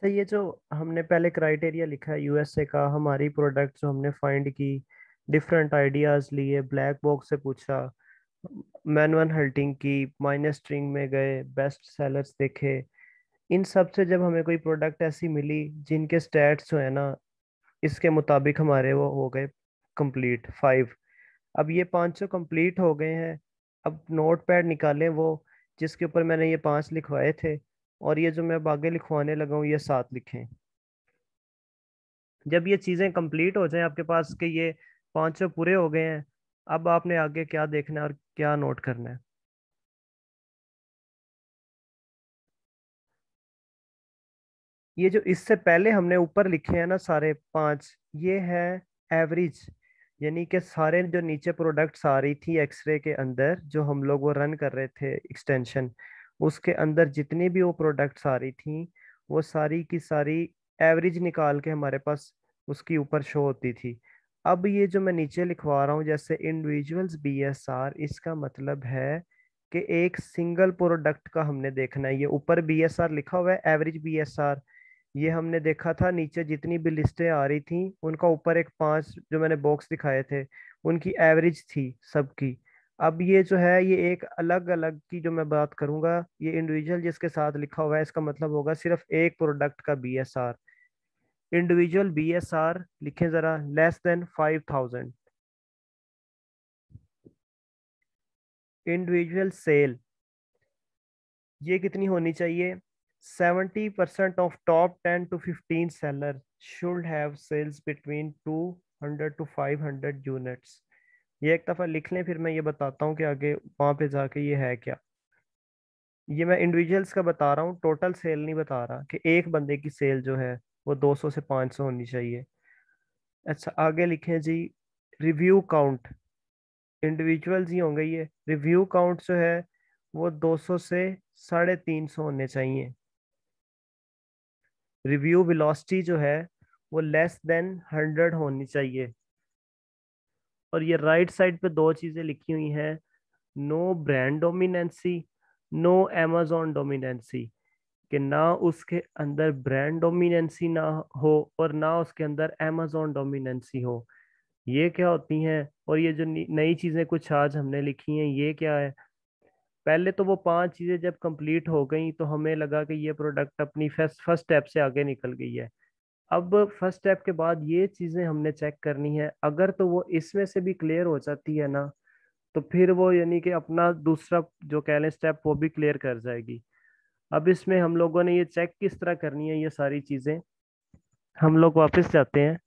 तो ये जो हमने पहले क्राइटेरिया लिखा है यूएसए का, हमारी प्रोडक्ट जो हमने फाइंड की, डिफरेंट आइडियाज लिए, ब्लैक बॉक्स से पूछा, मैनुअल हंटिंग की, माइनस स्ट्रिंग में गए, बेस्ट सेलर्स देखे, इन सब से जब हमें कोई प्रोडक्ट ऐसी मिली जिनके स्टैट्स जो है ना इसके मुताबिक हमारे वो हो गए कंप्लीट 5। अब ये 500 कंप्लीट हो गए हैं। अब नोट पैड निकालें वो जिसके ऊपर मैंने ये 5 लिखवाए थे, और ये जो मैं अब आगे लिखवाने लगा हूँ ये 7 लिखें। जब ये चीजें कंप्लीट हो जाएं आपके पास के ये 500 पूरे हो गए हैं, अब आपने आगे क्या देखना है और क्या नोट करना है। ये जो इससे पहले हमने ऊपर लिखे हैं ना सारे 5, ये है एवरेज। यानी कि सारे जो नीचे प्रोडक्ट्स आ रही थी एक्सरे के अंदर, जो हम लोग वो रन कर रहे थे एक्सटेंशन, उसके अंदर जितनी भी वो प्रोडक्ट्स आ रही थी, वो सारी की सारी एवरेज निकाल के हमारे पास उसकी ऊपर शो होती थी। अब ये जो मैं नीचे लिखवा रहा हूँ जैसे इंडिविजुअल्स बीएसआर, इसका मतलब है कि एक सिंगल प्रोडक्ट का हमने देखना है। ये ऊपर बीएसआर लिखा हुआ है, एवरेज बीएसआर। ये हमने देखा था नीचे जितनी भी लिस्टें आ रही थी उनका ऊपर एक 5 जो मैंने बॉक्स दिखाए थे, उनकी एवरेज थी सबकी। अब ये जो है ये एक अलग अलग की जो मैं बात करूंगा, ये इंडिविजुअल जिसके साथ लिखा हुआ है इसका मतलब होगा सिर्फ एक प्रोडक्ट का बीएसआर। इंडिविजुअल बीएसआर लिखें जरा, लेस देन 5000। इंडिविजुअल सेल ये कितनी होनी चाहिए? 70% of top 10 to 15 seller should have sales between 200 to 500 units. ये एक दफा लिख लें, फिर मैं ये बताता हूँ कि आगे वहां पे जाके ये है क्या। ये मैं इंडिविजुअल्स का बता रहा हूँ, टोटल सेल नहीं बता रहा कि एक बंदे की सेल जो है वो 200 से 500 होनी चाहिए। अच्छा आगे लिखें जी, रिव्यू काउंट। इंडिविजुअल्स ही होंगे ये। रिव्यू काउंट जो है वो 200 से 350 होने चाहिए। रिव्यू वेलोसिटी जो है वो लेस देन 100 होनी चाहिए। और ये राइट साइड पे दो चीजें लिखी हुई हैं, no brand dominancy, no amazon dominancy. कि ना उसके अंदर ब्रांड डोमिनेंसी ना हो और ना उसके अंदर amazon डोमिनेंसी हो। ये क्या होती हैं? और ये जो नई चीजें कुछ आज हमने लिखी हैं ये क्या है? पहले तो वो 5 चीजें जब कंप्लीट हो गई तो हमें लगा कि ये प्रोडक्ट अपनी फर्स्ट फर्स्ट स्टेप से आगे निकल गई है। अब फर्स्ट स्टेप के बाद ये चीजें हमने चेक करनी है, अगर तो वो इसमें से भी क्लियर हो जाती है ना, तो फिर वो यानी कि अपना दूसरा जो कह लें स्टेप वो भी क्लियर कर जाएगी। अब इसमें हम लोगों ने ये चेक किस तरह करनी है ये सारी चीजें, हम लोग वापस जाते हैं।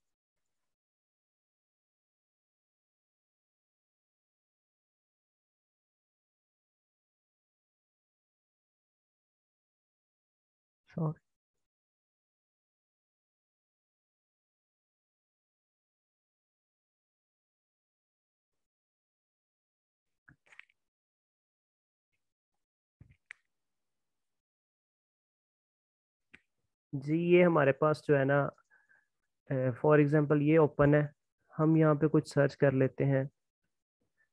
Sorry। जी ये हमारे पास जो है ना, फॉर एग्जांपल ये ओपन है, हम यहाँ पे कुछ सर्च कर लेते हैं,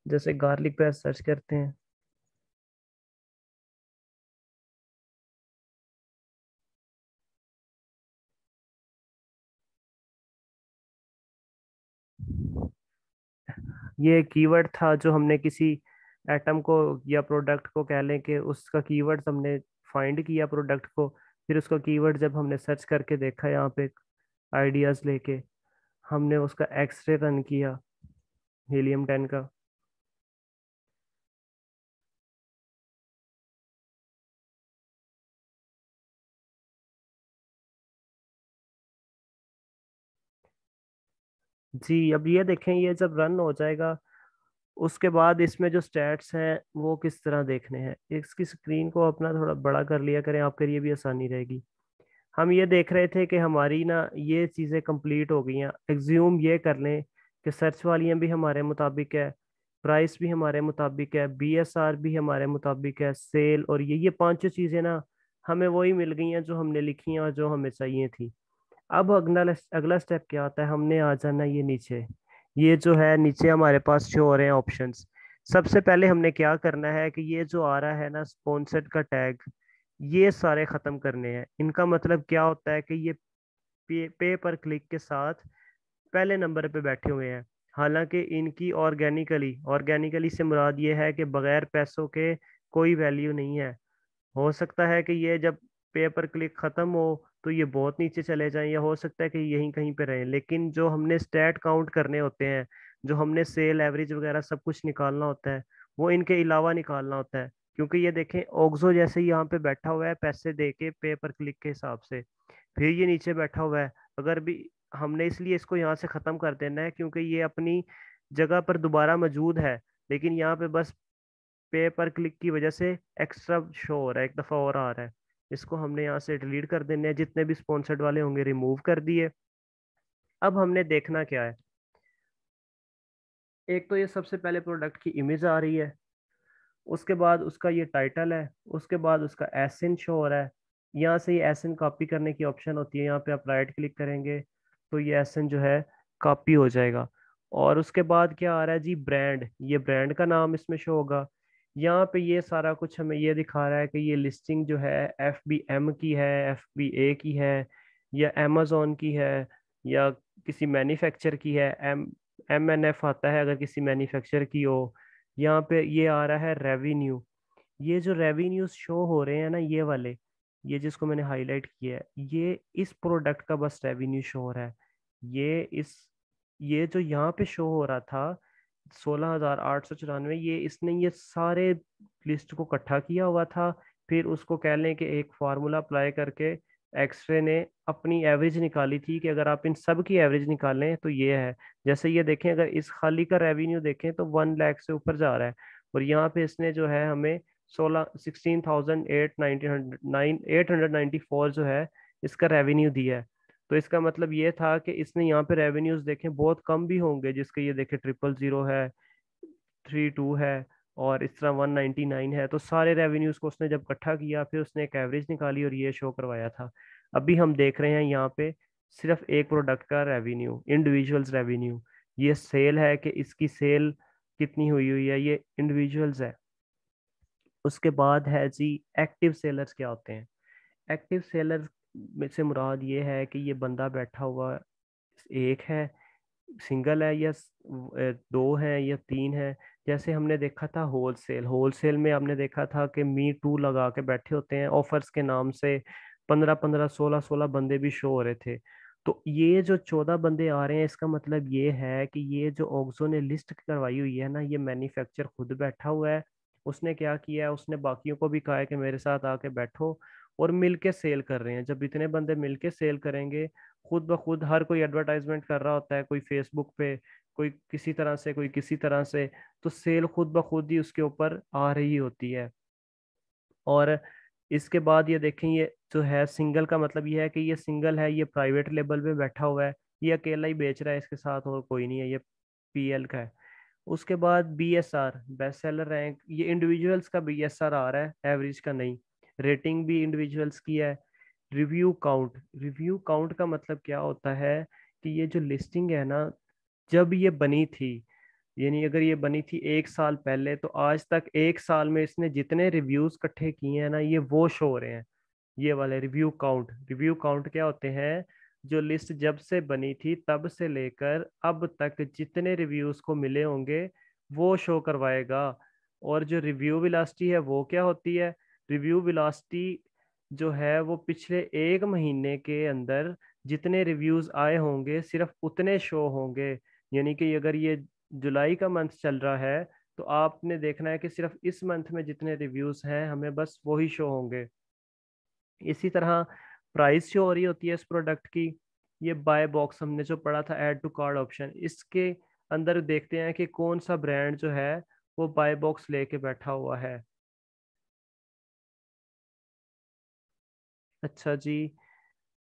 जैसे गार्लिक पेस्ट सर्च करते हैं। ये कीवर्ड था जो हमने किसी एटम को या प्रोडक्ट को कह लें कि उसका कीवर्ड हमने फाइंड किया प्रोडक्ट को, फिर उसका कीवर्ड जब हमने सर्च करके देखा यहाँ पे आइडियाज लेके, हमने उसका एक्सरे रन किया हीलियम 10 का। जी अब ये देखें, ये जब रन हो जाएगा उसके बाद इसमें जो स्टैट्स हैं वो किस तरह देखने हैं। इसकी स्क्रीन को अपना थोड़ा बड़ा कर लिया करें, आपके लिए भी आसानी रहेगी। हम ये देख रहे थे कि हमारी ना ये चीज़ें कंप्लीट हो गई हैं। एग्ज्यूम ये कर लें कि सर्च वालियाँ भी हमारे मुताबिक है, प्राइस भी हमारे मुताबिक है, बीएसआर भी हमारे मुताबिक है, सेल, और ये पांचों चीज़ें ना हमें वही मिल गई हैं जो हमने लिखी हैं और जो हमें चाहिए थी। अब अगला अगला स्टेप क्या आता है, हमने आ जाना ये नीचे। ये जो है नीचे हमारे पास शो हो रहे हैं ऑप्शंस। सबसे पहले हमने क्या करना है कि ये जो आ रहा है ना स्पॉन्सर्ड का टैग, ये सारे खत्म करने हैं। इनका मतलब क्या होता है कि ये पे पर क्लिक के साथ पहले नंबर पे बैठे हुए हैं। हालांकि इनकी ऑर्गेनिकली से मुराद ये है कि बगैर पैसों के कोई वैल्यू नहीं है। हो सकता है कि ये जब पे पर क्लिक खत्म हो तो ये बहुत नीचे चले जाएं, या हो सकता है कि यहीं कहीं पे रहें, लेकिन जो हमने स्टैट काउंट करने होते हैं, जो हमने सेल एवरेज वगैरह सब कुछ निकालना होता है, वो इनके अलावा निकालना होता है। क्योंकि ये देखें, ओक्सो जैसे ही यहाँ पे बैठा हुआ है पैसे दे के पे पर क्लिक के हिसाब से, फिर ये नीचे बैठा हुआ है। अगर भी हमने इसलिए इसको यहाँ से खत्म कर देना है क्योंकि ये अपनी जगह पर दोबारा मौजूद है, लेकिन यहाँ पे बस पे पर क्लिक की वजह से एक्स्ट्रा शो हो रहा है, एक दफा और आ रहा है। इसको हमने यहाँ से डिलीट कर देने हैं, जितने भी स्पॉन्सर्ड वाले होंगे रिमूव कर दिए। अब हमने देखना क्या है, एक तो ये सबसे पहले प्रोडक्ट की इमेज आ रही है, उसके बाद उसका ये टाइटल है, उसके बाद उसका एसएन शो हो रहा है। यहाँ से ये एसएन कॉपी करने की ऑप्शन होती है, यहाँ पे आप राइट क्लिक करेंगे तो ये एसएन जो है कॉपी हो जाएगा। और उसके बाद क्या आ रहा है जी, ब्रांड, ये ब्रांड का नाम इसमें शो होगा। यहाँ पे ये सारा कुछ हमें ये दिखा रहा है कि ये लिस्टिंग जो है FBM की है, FBA की है, या अमेजोन की है, या किसी मैन्युफैक्चर की है। MNF आता है अगर किसी मैन्युफैक्चर की हो। यहाँ पे ये आ रहा है रेवेन्यू। ये जो रेवेन्यूज शो हो रहे हैं ना, ये वाले, ये जिसको मैंने हाईलाइट किया है, ये इस प्रोडक्ट का बस रेवेन्यू शो हो रहा है। ये इस ये जो यहाँ पे शो हो रहा था 16,894, ये इसने ये सारे लिस्ट को इकट्ठा किया हुआ था। फिर उसको कह लें कि एक फार्मूला अप्लाई करके एक्सरे ने अपनी एवरेज निकाली थी कि अगर आप इन सब की एवरेज निकालें तो ये है। जैसे ये देखें, अगर इस खाली का रेवेन्यू देखें तो 1 लाख से ऊपर जा रहा है। और यहाँ पे इसने जो है हमें 894 जो है इसका रेवेन्यू दिया है। तो इसका मतलब ये था कि इसने यहाँ पे रेवेन्यूज देखें बहुत कम भी होंगे, जिसके ये देखे 000 है, 32 है, और इस तरह 199 है। तो सारे रेवेन्यूज को उसने जब इकट्ठा किया फिर उसने एक एवरेज निकाली और ये शो करवाया था। अभी हम देख रहे हैं यहाँ पे सिर्फ एक प्रोडक्ट का रेवेन्यू, इंडिविजुअल्स रेवेन्यू। ये सेल है कि इसकी सेल कितनी हुई हुई है, ये इंडिविजुअल्स है। उसके बाद है जी एक्टिव सेलर्स क्या होते हैं। एक्टिव सेलर में से मुराद ये है कि ये बंदा बैठा हुआ एक है, सिंगल है, या दो हैं या तीन है। जैसे हमने देखा था होलसेल में हमने देखा था कि मी टू लगा के बैठे होते हैं ऑफर्स के नाम से, 15-15 16-16 बंदे भी शो हो रहे थे। तो ये जो 14 बंदे आ रहे हैं, इसका मतलब ये है कि ये जो ओक्सो ने लिस्ट करवाई हुई है ना, ये मैन्युफैक्चर खुद बैठा हुआ है। उसने क्या किया है, उसने बाकियों को भी कहा है कि मेरे साथ आके बैठो, और मिलके सेल कर रहे हैं। जब इतने बंदे मिलके सेल करेंगे, खुद ब खुद हर कोई एडवर्टाइजमेंट कर रहा होता है, कोई फेसबुक पे, कोई किसी तरह से, कोई किसी तरह से, तो सेल खुद ब खुद ही उसके ऊपर आ रही होती है। और इसके बाद ये देखें, ये जो है सिंगल का मतलब ये है कि ये सिंगल है, ये प्राइवेट लेवल पे बैठा हुआ है, ये अकेला ही बेच रहा है, इसके साथ और कोई नहीं है, ये PL का है। उसके बाद BSR, बेस्ट सेलर रैंक, ये इंडिविजुअल्स का BSR आ रहा है, एवरेज का नहीं। रेटिंग भी इंडिविजुअल्स की है। रिव्यू काउंट का मतलब क्या होता है कि ये जो लिस्टिंग है ना, जब ये बनी थी, यानी अगर ये बनी थी 1 साल पहले, तो आज तक 1 साल में इसने जितने रिव्यूज इकट्ठे किए हैं ना, ये वो शो हो रहे हैं। ये वाले रिव्यू काउंट क्या होते हैं, जो लिस्ट जब से बनी थी तब से लेकर अब तक जितने रिव्यूज को मिले होंगे वो शो करवाएगा। और जो रिव्यू वेलोसिटी है वो क्या होती है, रिव्यू वेलोसिटी जो है वो पिछले 1 महीने के अंदर जितने रिव्यूज आए होंगे सिर्फ उतने शो होंगे। यानी कि अगर ये जुलाई का मंथ चल रहा है, तो आपने देखना है कि सिर्फ इस मंथ में जितने रिव्यूज हैं हमें बस वही शो होंगे। इसी तरह प्राइस जो हो रही होती है इस प्रोडक्ट की, ये बाय बॉक्स हमने जो पढ़ा था, ऐड टू कार्ड ऑप्शन, इसके अंदर देखते हैं कि कौन सा ब्रांड जो है वो बाय बॉक्स लेके बैठा हुआ है। अच्छा जी।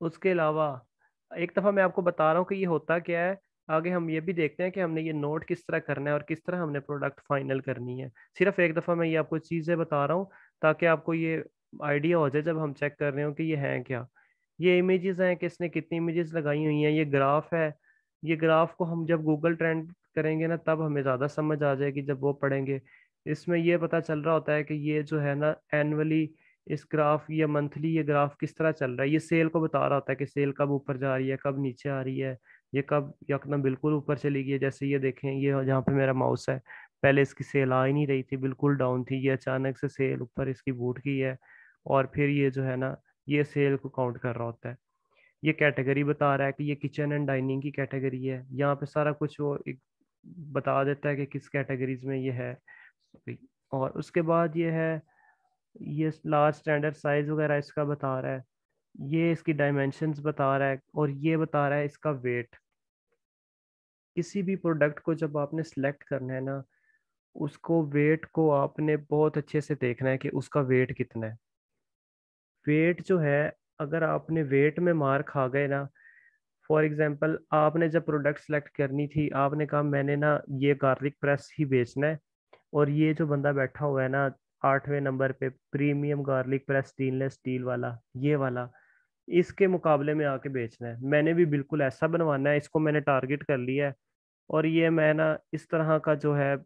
उसके अलावा एक दफ़ा मैं आपको बता रहा हूँ कि ये होता क्या है। आगे हम ये भी देखते हैं कि हमने ये नोट किस तरह करना है और किस तरह हमने प्रोडक्ट फाइनल करनी है। सिर्फ एक दफ़ा मैं ये आपको चीज़ें बता रहा हूँ ताकि आपको ये आइडिया हो जाए जब हम चेक कर रहे हो कि ये हैं क्या। ये इमेजेस हैं कि इसने कितनी इमेजेस लगाई हुई हैं, ये ग्राफ है। ये ग्राफ को हम जब गूगल ट्रेंड करेंगे ना, तब हमें ज़्यादा समझ आ जाएगी जब वो पढ़ेंगे। इसमें ये पता चल रहा होता है कि ये जो है ना, एनुअली इस ग्राफ, ये मंथली ये ग्राफ किस तरह चल रहा है, ये सेल को बता रहा होता है कि सेल कब ऊपर जा रही है, कब नीचे आ रही है, ये कब यकदम बिल्कुल ऊपर चली गई है। जैसे ये देखें, ये जहाँ पे मेरा माउस है, पहले इसकी सेल आ ही नहीं रही थी, बिल्कुल डाउन थी, ये अचानक से सेल ऊपर इसकी बूट की है। और फिर ये जो है ना, ये सेल को काउंट कर रहा होता है। ये कैटेगरी बता रहा है कि ये किचन एंड डाइनिंग की कैटेगरी है, यहाँ पे सारा कुछ वो एक बता देता है कि किस कैटेगरीज में ये है। और उसके बाद ये है, ये लार्ज स्टैंडर्ड साइज वगैरह इसका बता रहा है, ये इसकी डायमेंशंस बता रहा है, और ये बता रहा है इसका वेट। किसी भी प्रोडक्ट को जब आपने सिलेक्ट करना है ना, उसको वेट को आपने बहुत अच्छे से देखना है कि उसका वेट कितना है। वेट जो है, अगर आपने वेट में मार खा गए ना, फॉर एग्जांपल आपने जब प्रोडक्ट सेलेक्ट करनी थी, आपने कहा मैंने ना ये गार्लिक प्रेस ही बेचना है, और ये जो बंदा बैठा हुआ है ना 8वें नंबर पे, premium garlic press stainless steel वाला, ये वाला, इसके मुकाबले में आके बेचना है, मैंने भी बिल्कुल ऐसा बनवाना है, इसको मैंने टारगेट कर लिया है। और ये मैं ना इस तरह का जो है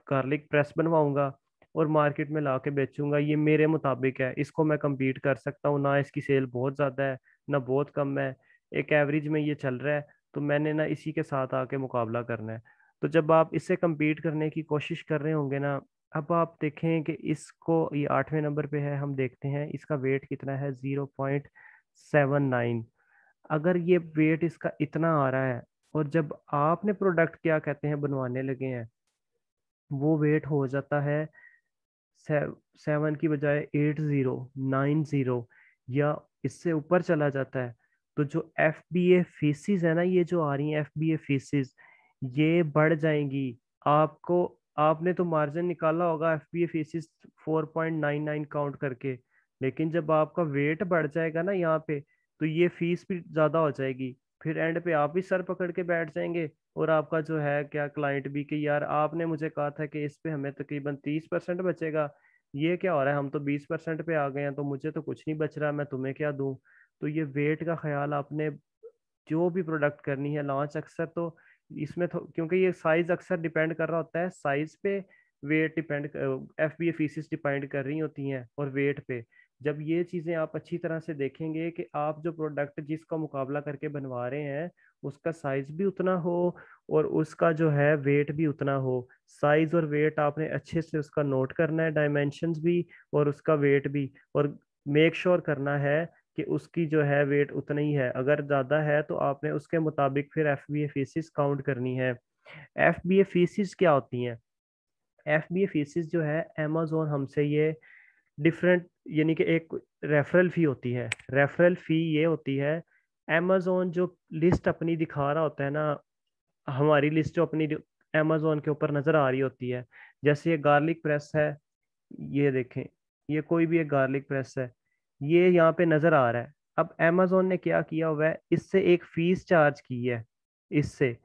गार्लिक प्रेस बनवाऊंगा और मार्केट में ला के बेचूंगा, ये मेरे मुताबिक है, इसको मैं compete कर सकता हूँ ना, इसकी सेल बहुत ज़्यादा है ना बहुत कम है, एक एवरेज में ये चल रहा है, तो मैंने ना इसी के साथ आके मुकाबला करना है। तो जब आप इससे compete करने की कोशिश कर रहे होंगे ना, अब आप देखें कि इसको, ये 8वें नंबर पे है, हम देखते हैं इसका वेट कितना है, 0.79। अगर ये वेट इसका इतना आ रहा है, और जब आपने प्रोडक्ट क्या कहते हैं बनवाने लगे हैं, वो वेट हो जाता है 7 की बजाय 80, 90, या इससे ऊपर चला जाता है, तो जो एफ बी ए फीसिस है ना, ये जो आ रही है एफ बी ए फीसिस, ये बढ़ जाएंगी। आपको, आपने तो मार्जिन निकाला होगा एफ बी ए फीसिस 4.99 काउंट करके, लेकिन जब आपका वेट बढ़ जाएगा ना यहाँ पे, तो ये फीस भी ज्यादा हो जाएगी। फिर एंड पे आप भी सर पकड़ के बैठ जाएंगे, और आपका जो है क्या क्लाइंट भी, कि यार आपने मुझे कहा था कि इस पे हमें तकरीबन 30% बचेगा, ये क्या हो रहा है, हम तो 20% पे आ गए हैं, तो मुझे तो कुछ नहीं बच रहा, मैं तुम्हें क्या दूं। तो ये वेट का ख्याल आपने जो भी प्रोडक्ट करनी है लॉन्च, अक्सर तो इसमें क्योंकि ये साइज अक्सर डिपेंड कर रहा होता है साइज पे, वेट डिपेंड, एफ बी एफिसिस डिपेंड कर रही होती हैं और वेट पे। जब ये चीज़ें आप अच्छी तरह से देखेंगे कि आप जो प्रोडक्ट जिसका मुकाबला करके बनवा रहे हैं, उसका साइज भी उतना हो और उसका जो है वेट भी उतना हो। साइज और वेट आपने अच्छे से उसका नोट करना है, डायमेंशंस भी और उसका वेट भी, और मेक श्योर करना है कि उसकी जो है वेट उतना ही है। अगर ज़्यादा है तो आपने उसके मुताबिक फिर एफ बी ए फीसिस काउंट करनी है। एफ बी ए फीसिस क्या होती हैं? एफ बी ए फीसिस जो है, अमेजोन हमसे ये डिफरेंट, यानी कि एक रेफरल फी होती है। रेफरल फी ये होती है, अमेजोन जो लिस्ट अपनी दिखा रहा होता है ना, हमारी लिस्ट जो अपनी अमेजोन के ऊपर नज़र आ रही होती है, जैसे ये गार्लिक प्रेस है, ये देखें, ये कोई भी एक गार्लिक प्रेस है, ये यहाँ पे नजर आ रहा है। अब amazon ने क्या किया हुआ है, इससे एक फीस चार्ज की है, इससे,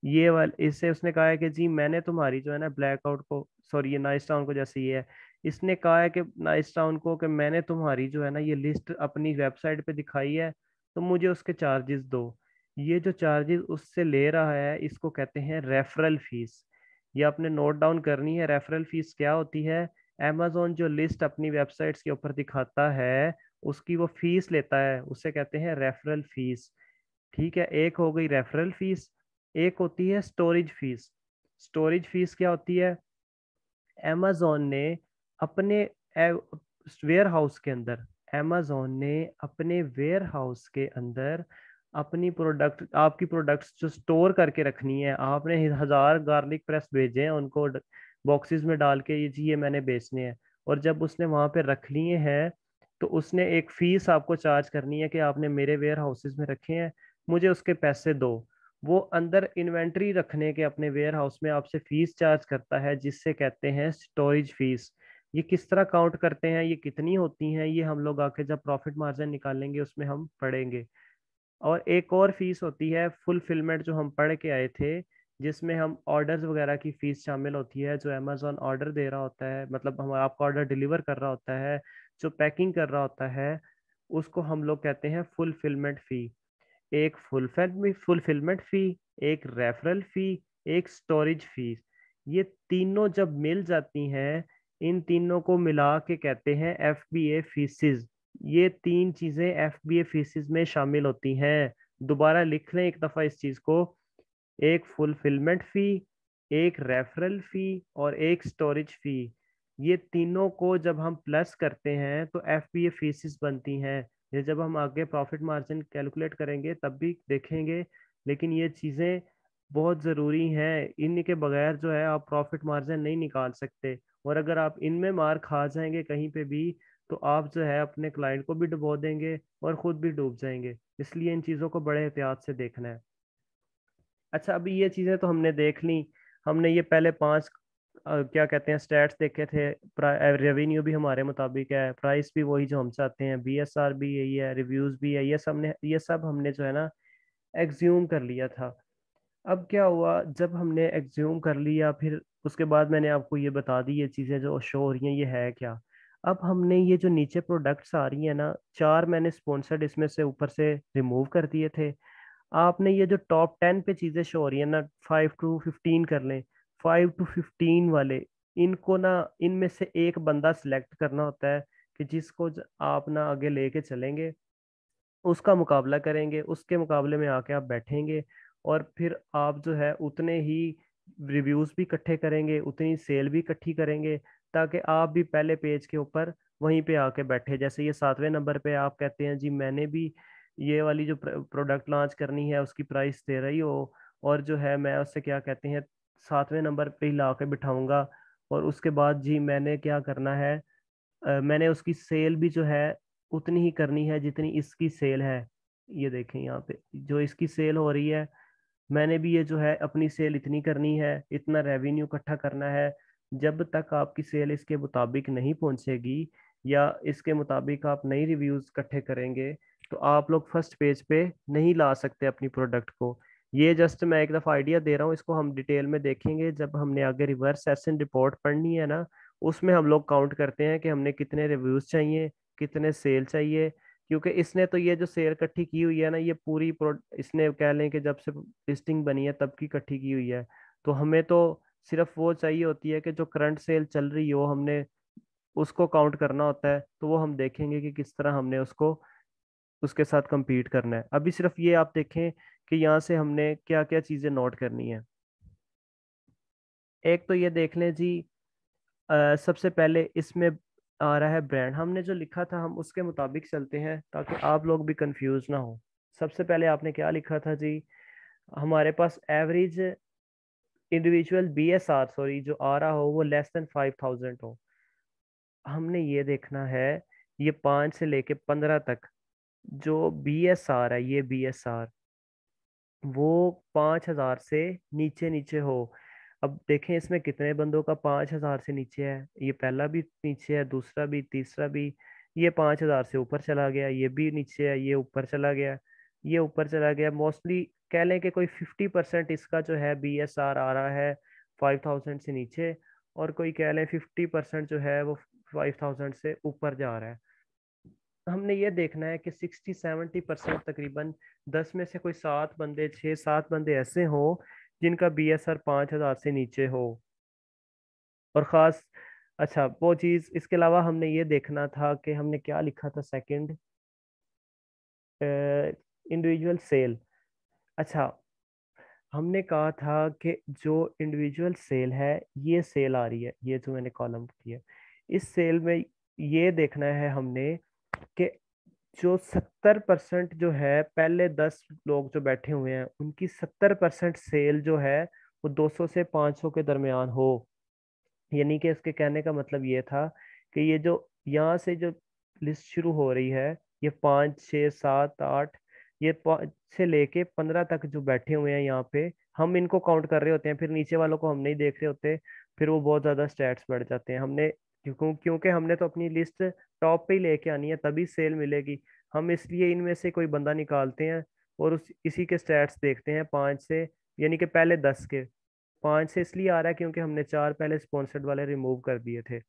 ये वाला, इससे उसने कहा है कि जी मैंने तुम्हारी जो है ना ब्लैकआउट को, सॉरी ये नाइस टाउन को, जैसे ये है, इसने कहा है कि नाइस टाउन को कि मैंने तुम्हारी जो है ना ये लिस्ट अपनी वेबसाइट पे दिखाई है, तो मुझे उसके चार्जेस दो। ये जो चार्जेस उससे ले रहा है, इसको कहते हैं रेफरल फीस। ये आपने नोट डाउन करनी है, रेफरल फीस क्या होती है। amazon जो लिस्ट अपनी वेबसाइट्स के ऊपर दिखाता है, उसकी वो फीस लेता है, उसे कहते हैं रेफरल फीस। ठीक है, एक हो गई रेफरल फीस, एक होती है स्टोरेज फीस। स्टोरेज फीस क्या होती है? amazon ने अपने वेयर हाउस के अंदर, amazon ने अपने वेयर हाउस के अंदर अपनी प्रोडक्ट, आपकी प्रोडक्ट्स जो स्टोर करके रखनी है, आपने 1000 गार्लिक प्रेस भेजे हैं उनको बॉक्सेस में डाल के, ये जी ये मैंने बेचने हैं, और जब उसने वहां पे रख लिए हैं, तो उसने एक फीस आपको चार्ज करनी है कि आपने मेरे वेयर हाउसेस में रखे हैं, मुझे उसके पैसे दो। वो अंदर इन्वेंट्री रखने के अपने वेयर हाउस में आपसे फीस चार्ज करता है, जिससे कहते हैं स्टोरेज फीस। ये किस तरह काउंट करते हैं, ये कितनी होती हैं, ये हम लोग आके जब प्रॉफिट मार्जिन निकालेंगे उसमें हम पढ़ेंगे। और एक और फीस होती है फुलफिलमेंट, जो हम पढ़ के आए थे, जिसमें हम ऑर्डर्स वगैरह की फीस शामिल होती है। जो अमेजोन ऑर्डर दे रहा होता है, मतलब हम आपका ऑर्डर डिलीवर कर रहा होता है, जो पैकिंग कर रहा होता है, उसको हम लोग कहते हैं फुलफिलमेंट फी। एक फुलफिलमेंट फी, एक रेफरल फी, एक स्टोरेज फीस, ये तीनों जब मिल जाती हैं, इन तीनों को मिला के कहते हैं FBA फीसिस। ये तीन चीजें FBA फीसिस में शामिल होती हैं। दोबारा लिख लें एक दफा इस चीज को। एक फुलफिलमेंट फी, एक रेफरल फी, और एक स्टोरेज फी। ये तीनों को जब हम प्लस करते हैं तो FBA फीसिस बनती हैं। ये जब हम आगे प्रॉफिट मार्जिन कैलकुलेट करेंगे तब भी देखेंगे। लेकिन ये चीज़ें बहुत ज़रूरी हैं, इनके बगैर जो है आप प्रॉफिट मार्जिन नहीं निकाल सकते। और अगर आप इनमें मार खा जाएंगे कहीं पे भी, तो आप जो है अपने क्लाइंट को भी डुबो देंगे और खुद भी डूब जाएंगे। इसलिए इन चीज़ों को बड़े एहतियात से देखना है। अच्छा, अभी ये चीजें तो हमने देख ली। हमने ये पहले पांच क्या कहते हैं स्टैट्स देखे थे। रेवेन्यू भी हमारे मुताबिक है, प्राइस भी वही जो हम चाहते हैं, BSR भी यही है, रिव्यूज भी है, ये सब हमने जो है ना एग्ज्यूम कर लिया था। अब क्या हुआ, जब हमने एग्ज्यूम कर लिया फिर उसके बाद मैंने आपको ये बता दी ये चीजें जो शो हो रही हैं ये है क्या। अब हमने ये जो नीचे प्रोडक्ट्स आ रही हैं ना, चार मैंने स्पॉन्सर्ड इसमें से ऊपर से रिमूव कर दिए थे। आपने ये जो टॉप 10 पे चीजें शो हो रही है ना, 5 to 15 कर लें, 5 to 15 वाले, इनको ना इनमें से एक बंदा सिलेक्ट करना होता है कि जिसको आप ना आगे लेके चलेंगे, उसका मुकाबला करेंगे, उसके मुकाबले में आके आप बैठेंगे, और फिर आप जो है उतने ही रिव्यूज भी इकट्ठे करेंगे, उतनी सेल भी इकट्ठी करेंगे, ताकि आप भी पहले पेज के ऊपर वहीं पे आके बैठे। जैसे ये 7वें नंबर पे आप कहते हैं जी मैंने भी ये वाली जो प्रोडक्ट लॉन्च करनी है उसकी प्राइस दे रही हो, और जो है मैं उससे क्या कहते हैं 7वें नंबर पे ही ला के बिठाऊंगा। और उसके बाद जी मैंने क्या करना है, मैंने उसकी सेल भी जो है उतनी ही करनी है जितनी इसकी सेल है। ये देखें यहाँ पे जो इसकी सेल हो रही है, मैंने भी ये जो है अपनी सेल इतनी करनी है, इतना रेवेन्यू इकट्ठा करना है। जब तक आपकी सेल इसके मुताबिक नहीं पहुंचेगी या इसके मुताबिक आप नई रिव्यूज इकट्ठे करेंगे, तो आप लोग फर्स्ट पेज पे नहीं ला सकते अपनी प्रोडक्ट को। ये जस्ट मैं एक दफ़ा आइडिया दे रहा हूँ, इसको हम डिटेल में देखेंगे जब हमने आगे रिवर्स सेशन रिपोर्ट पढ़नी है ना। उसमें हम लोग काउंट करते हैं कि हमने कितने रिव्यूज चाहिए, कितने सेल चाहिए। क्योंकि इसने तो ये जो सेल इकट्ठी की हुई है ना, ये पूरी इसने कह लें कि जब से लिस्टिंग बनी है तब की इकट्ठी की हुई है। तो हमें तो सिर्फ वो चाहिए होती है कि जो करंट सेल चल रही हो, हमने उसको काउंट करना होता है। तो वो हम देखेंगे कि किस तरह हमने उसको उसके साथ compete करना है। अभी सिर्फ ये आप देखें कि यहाँ से हमने क्या क्या चीज़ें नोट करनी है। एक तो ये देख लें जी, सबसे पहले इसमें आ रहा है ब्रांड। हमने जो लिखा था हम उसके मुताबिक चलते हैं ताकि आप लोग भी कंफ्यूज ना हो। सबसे पहले आपने क्या लिखा था जी, हमारे पास एवरेज इंडिविजुअल BSR सॉरी जो आ रहा हो वो <5,000 हो। हमने ये देखना है ये 5 से लेके 15 तक जो BSR है, ये BSR वो 5,000 से नीचे नीचे हो। अब देखें इसमें कितने बंदों का 5,000 से नीचे है, ये पहला भी नीचे है, दूसरा भी, तीसरा भी। ये 5,000 से ऊपर चला गया, ये भी नीचे है, ये ऊपर चला गया, ये ऊपर चला गया। मोस्टली कह लें कि कोई 50% इसका जो है BSR आ रहा है 5,000 से नीचे, और कोई कह लें 50% जो है वो 5,000 से ऊपर जा रहा है। हमने ये देखना है कि 60-70% तकरीबन 10 में से कोई 7 बंदे, 6-7 बंदे ऐसे हों जिनका BSR 5,000 से नीचे हो। और ख़ास, अच्छा वो चीज़, इसके अलावा हमने ये देखना था कि हमने क्या लिखा था सेकंड, इंडिविजुअल सेल। अच्छा, हमने कहा था कि जो इंडिविजुअल सेल है, ये सेल आ रही है, ये जो मैंने कॉलम किया, इस सेल में ये देखना है हमने कि जो 70% जो है, पहले 10 लोग जो बैठे हुए हैं उनकी 70% सेल जो है वो 200 से 500 के दरमियान हो। यानी कि इसके कहने का मतलब ये था कि ये जो यहाँ से जो लिस्ट शुरू हो रही है, ये 5, 6, 7, 8, ये 5 से लेके 15 तक जो बैठे हुए हैं यहाँ पे, हम इनको काउंट कर रहे होते हैं, फिर नीचे वालों को हम नहीं देख रहे होते। फिर वो बहुत ज्यादा स्टैट्स बढ़ जाते हैं। हमने क्योंकि हमने तो अपनी लिस्ट टॉप पे ही लेके आनी है तभी सेल मिलेगी। हम इसलिए इनमें से कोई बंदा निकालते हैं और उस इसी के स्टैट्स देखते हैं 5 से, यानी कि पहले 10 के। 5 से इसलिए आ रहा है क्योंकि हमने 4 पहले स्पॉन्सर्ड वाले रिमूव कर दिए थे।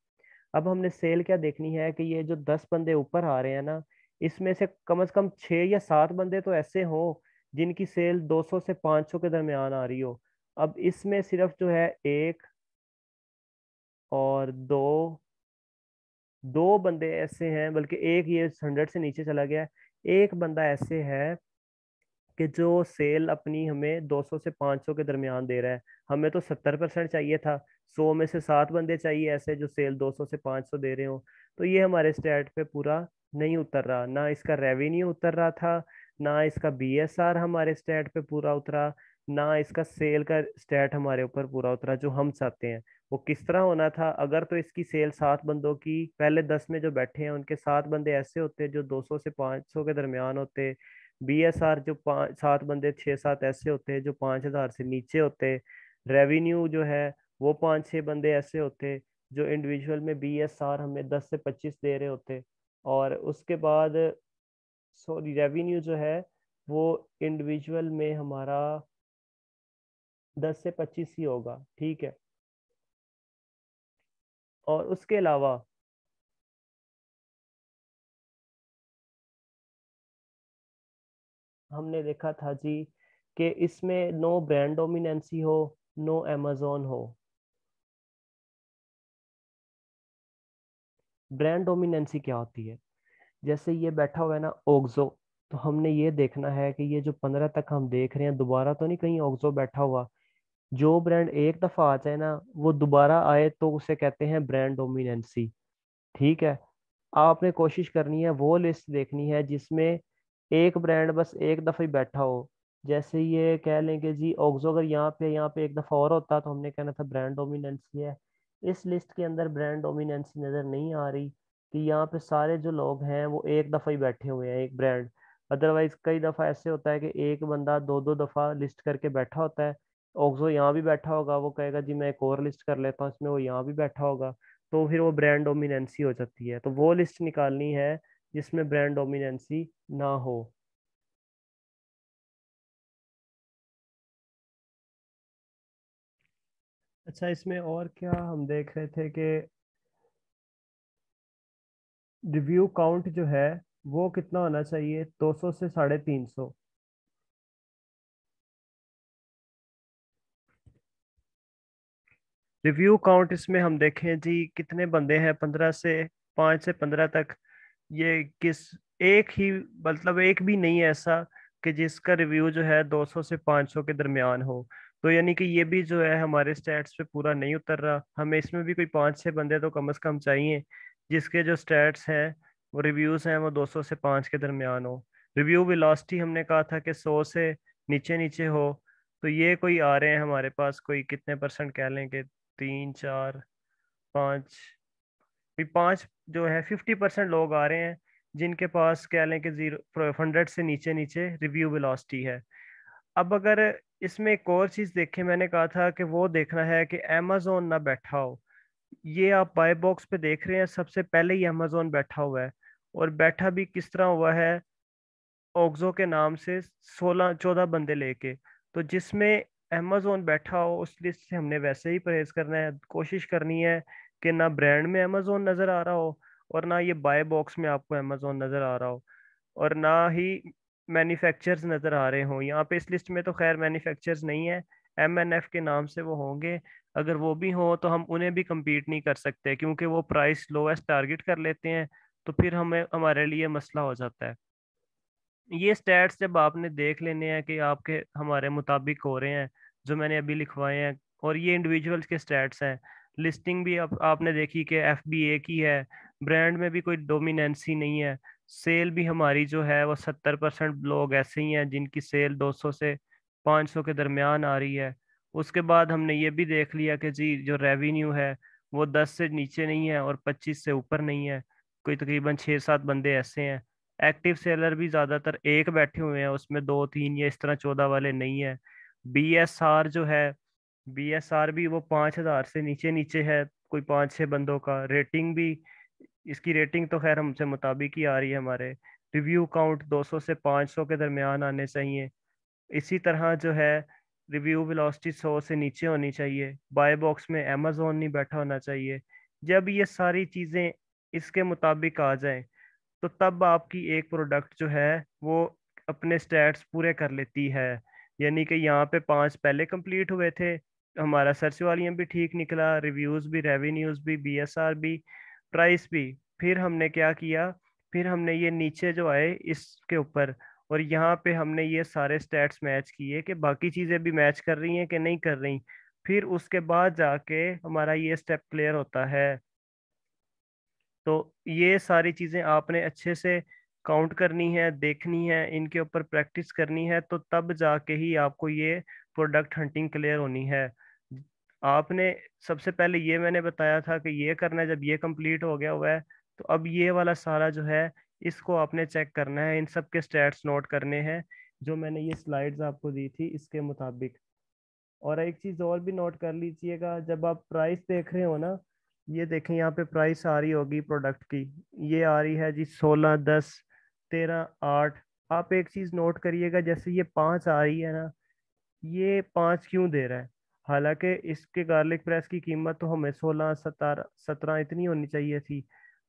अब हमने सेल क्या देखनी है कि ये जो 10 बंदे ऊपर आ रहे हैं ना, इसमें से कम 6 या 7 बंदे तो ऐसे हों जिनकी सेल 200 से 500 के दरमियान आ रही हो। अब इसमें सिर्फ जो है एक, और दो दो बंदे ऐसे हैं, बल्कि एक ये 100 से नीचे चला गया है। एक बंदा ऐसे है कि जो सेल अपनी हमें 200 से 500 के दरमियान दे रहा है। हमें तो 70% चाहिए था। 100 में से 7 बंदे चाहिए ऐसे जो सेल 200 से 500 दे रहे हो। तो ये हमारे स्टैट पे पूरा नहीं उतर रहा, ना इसका रेवेन्यू उतर रहा था, ना इसका बीएसआर हमारे स्टैट पे पूरा उतरा, ना इसका सेल का स्टैट हमारे ऊपर पूरा उतरा जो हम चाहते हैं। वो किस तरह होना था, अगर तो इसकी सेल 7 बंदों की, पहले 10 में जो बैठे हैं उनके 7 बंदे ऐसे होते जो 200 से 500 के दरमियान होते। बीएसआर जो 5 7 बंदे 6 7 ऐसे होते हैं जो 5,000 से नीचे होते। रेवेन्यू जो है वो 5 6 बंदे ऐसे होते जो इंडिविजुअल में बीएसआर हमें 10 से 25 दे रहे होते। और उसके बाद सॉरी रेवेन्यू जो है वो इंडिविजुअल में हमारा 10 से 25 ही होगा, ठीक है। और उसके अलावा हमने देखा था जी कि इसमें नो ब्रांड डोमिनेंसी हो, नो अमेजोन हो। ब्रांड डोमिनेंसी क्या होती है? जैसे ये बैठा हुआ है ना ओक्सो, तो हमने ये देखना है कि ये जो 15 तक हम देख रहे हैं दोबारा तो नहीं कहीं ओक्सो बैठा हुआ। जो ब्रांड एक दफा आ जाए ना वो दोबारा आए तो उसे कहते हैं ब्रांड डोमिनेंसी, ठीक है। आपने कोशिश करनी है वो लिस्ट देखनी है जिसमें एक ब्रांड बस एक दफा ही बैठा हो। जैसे ये कह लें कि जी ओक्सो अगर यहाँ पे एक दफा और होता तो हमने कहना था ब्रांड डोमिनेंसी है। इस लिस्ट के अंदर ब्रांड डोमिनेंसी नजर नहीं आ रही कि यहाँ पे सारे जो लोग हैं वो एक दफा ही बैठे हुए हैं एक ब्रांड। अदरवाइज कई दफा ऐसे होता है कि एक बंदा दो दो दफा लिस्ट करके बैठा होता है। ओक्सो यहाँ भी बैठा होगा, वो कहेगा जी मैं एक और लिस्ट कर लेता हूँ, इसमें वो यहाँ भी बैठा होगा। तो फिर वो ब्रांड डोमिनेंसी हो जाती है। तो वो लिस्ट निकालनी है जिसमें ब्रांड डोमिनेंसी ना हो। अच्छा, इसमें और क्या हम देख रहे थे कि रिव्यू काउंट जो है वो कितना होना चाहिए, 200 से 350। रिव्यू काउंट इसमें हम देखें जी कितने बंदे हैं, 15 से 5 से 15 तक। ये किस एक ही, मतलब एक भी नहीं है ऐसा कि जिसका रिव्यू जो है 200 से 500 के दरमियान हो। तो यानी कि ये भी जो है हमारे स्टैट्स पे पूरा नहीं उतर रहा। हमें इसमें भी कोई 5 6 बंदे तो कम से कम चाहिए जिसके जो स्टैट्स हैं वो रिव्यूज हैं वो 200 से 5 के दरमियान हो। रिव्यू वेलोसिटी हमने कहा था कि 100 से नीचे नीचे हो। तो ये कोई आ रहे हैं हमारे पास, कोई कितने परसेंट कह लें कि 3 4 5, भी 5 जो है 50% लोग आ रहे हैं जिनके पास कह लें कि 100 से नीचे नीचे रिव्यू वेलोसिटी है। अब अगर इसमें एक और चीज देखें, मैंने कहा था कि वो देखना है कि amazon ना बैठा हो। ये आप बाय बॉक्स पे देख रहे हैं, सबसे पहले ही amazon बैठा हुआ है। और बैठा भी किस तरह हुआ है, ओक्सो के नाम से 16 14 बंदे लेके। तो जिसमें amazon बैठा हो उस लिस्ट से हमने वैसे ही परहेज करना है। कोशिश करनी है कि ना ब्रांड में amazon नजर आ रहा हो, और ना ये बाय बॉक्स में आपको amazon नजर आ रहा हो, और ना ही मैन्युफैक्चरर्स नजर आ रहे हों। यहाँ पे इस लिस्ट में तो खैर मैन्युफैक्चरर्स नहीं है, एमएनएफ के नाम से वो होंगे। अगर वो भी हों तो हम उन्हें भी compete नहीं कर सकते क्योंकि वो प्राइस लोएस्ट टारगेट कर लेते हैं। तो फिर हमें हमारे लिए मसला हो जाता है। ये स्टैट्स जब आपने देख लेने हैं कि आपके हमारे मुताबिक हो रहे हैं जो मैंने अभी लिखवाए हैं, और ये इंडिविजुअल्स के स्टैट्स हैं। लिस्टिंग भी आपने देखी कि एफबीए की है, ब्रांड में भी कोई डोमिनेंसी नहीं है। सेल भी हमारी जो है वो 70% लोग ऐसे ही हैं जिनकी सेल 200 से 500 के दरमियान आ रही है। उसके बाद हमने ये भी देख लिया कि जी जो रेवेन्यू है वो 10 से नीचे नहीं है और 25 से ऊपर नहीं है। कोई तकरीबन 6 7 बंदे ऐसे हैं। एक्टिव सेलर भी ज्यादातर एक बैठे हुए हैं, उसमें दो तीन या इस तरह 14 वाले नहीं है। बीएसआर जो है, बीएसआर भी वो 5,000 से नीचे नीचे है, कोई 5 6 बंदों का। रेटिंग भी, इसकी रेटिंग तो खैर हमसे मुताबिक ही आ रही है हमारे। रिव्यू काउंट 200 से 500 के दरमियान आने चाहिए। इसी तरह जो है रिव्यू वेलोसिटी 100 से नीचे होनी चाहिए। बाय बॉक्स में amazon नहीं बैठा होना चाहिए। जब ये सारी चीजें इसके मुताबिक आ जाएं तो तब आपकी एक प्रोडक्ट जो है वो अपने स्टैट्स पूरे कर लेती है। यानी कि यहाँ पे 5 पहले कंप्लीट हुए थे, हमारा सर्च वॉल्यूम भी ठीक निकला, रिव्यूज भी, रेवेन्यूज भी, बीएसआर भी, प्राइस भी। फिर हमने क्या किया, फिर हमने ये नीचे जो आए इसके ऊपर, और यहाँ पे हमने ये सारे स्टैट्स मैच किए कि बाकी चीज़ें भी मैच कर रही हैं कि नहीं कर रही। फिर उसके बाद जाके हमारा ये स्टेप क्लियर होता है। तो ये सारी चीज़ें आपने अच्छे से काउंट करनी है, देखनी है, इनके ऊपर प्रैक्टिस करनी है, तो तब जाके ही आपको ये प्रोडक्ट हंटिंग क्लियर होनी है। आपने सबसे पहले ये मैंने बताया था कि ये करना है, जब ये कंप्लीट हो गया हुआ है तो अब ये वाला सारा जो है इसको आपने चेक करना है, इन सब के स्टैट्स नोट करने हैं जो मैंने ये स्लाइड्स आपको दी थी इसके मुताबिक। और एक चीज और भी नोट कर लीजिएगा, जब आप प्राइस देख रहे हो ना, ये देखें यहाँ पे प्राइस आ रही होगी प्रोडक्ट की, ये आ रही है जी 16, 10, 13, 8। आप एक चीज नोट करिएगा, जैसे ये 5 आ रही है ना, ये 5 क्यों दे रहा है? हालांकि इसके गार्लिक प्रेस की कीमत तो हमें 16, 17, 17 इतनी होनी चाहिए थी।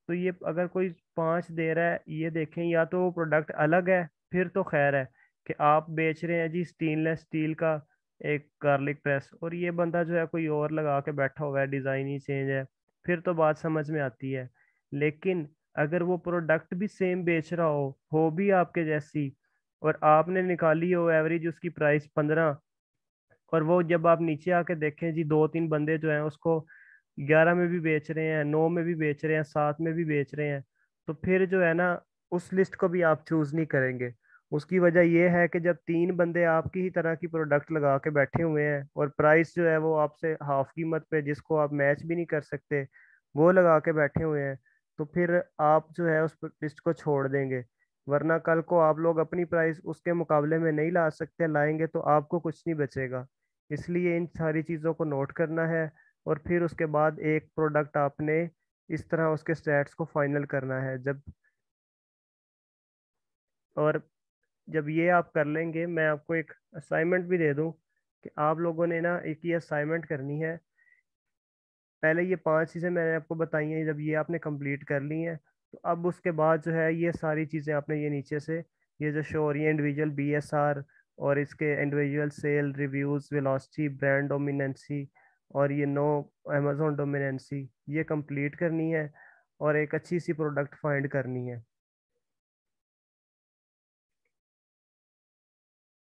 तो ये अगर कोई 5 दे रहा है, ये देखें, या तो वो प्रोडक्ट अलग है, फिर तो खैर है कि आप बेच रहे हैं जी स्टेनलेस स्टील का एक गार्लिक प्रेस, और ये बंदा जो है कोई और लगा के बैठा हुआ है, डिज़ाइन ही चेंज है, फिर तो बात समझ में आती है। लेकिन अगर वो प्रोडक्ट भी सेम बेच रहा हो भी आपके जैसी, और आपने निकाली हो एवरेज उसकी प्राइस 15, और वो जब आप नीचे आके देखें जी 2-3 बंदे जो हैं उसको 11 में भी बेच रहे हैं, 9 में भी बेच रहे हैं, 7 में भी बेच रहे हैं, तो फिर जो है ना उस लिस्ट को भी आप चूज नहीं करेंगे। उसकी वजह यह है कि जब 3 बंदे आपकी ही तरह की प्रोडक्ट लगा के बैठे हुए हैं और प्राइस जो है वो आपसे हाफ कीमत पे, जिसको आप मैच भी नहीं कर सकते, वो लगा के बैठे हुए हैं, तो फिर आप जो है उस लिस्ट को छोड़ देंगे। वरना कल को आप लोग अपनी प्राइस उसके मुकाबले में नहीं ला सकते, लाएंगे तो आपको कुछ नहीं बचेगा। इसलिए इन सारी चीज़ों को नोट करना है, और फिर उसके बाद एक प्रोडक्ट आपने इस तरह उसके स्टैट्स को फाइनल करना है। और जब ये आप कर लेंगे, मैं आपको एक असाइनमेंट भी दे दूं कि आप लोगों ने ना एक ये असाइनमेंट करनी है। पहले ये 5 चीज़ें मैंने आपको बताई हैं, जब ये आपने कंप्लीट कर ली हैं, तो अब उसके बाद जो है ये सारी चीज़ें आपने ये नीचे से ये जो शो हो रही है, इंडिविजुअल बीएसआर और इसके individual sale reviews, velocity, brand dominancy, और ये नो अमेजोन डोमिनेंसी, ये कंप्लीट करनी है और एक अच्छी सी प्रोडक्ट फाइंड करनी है।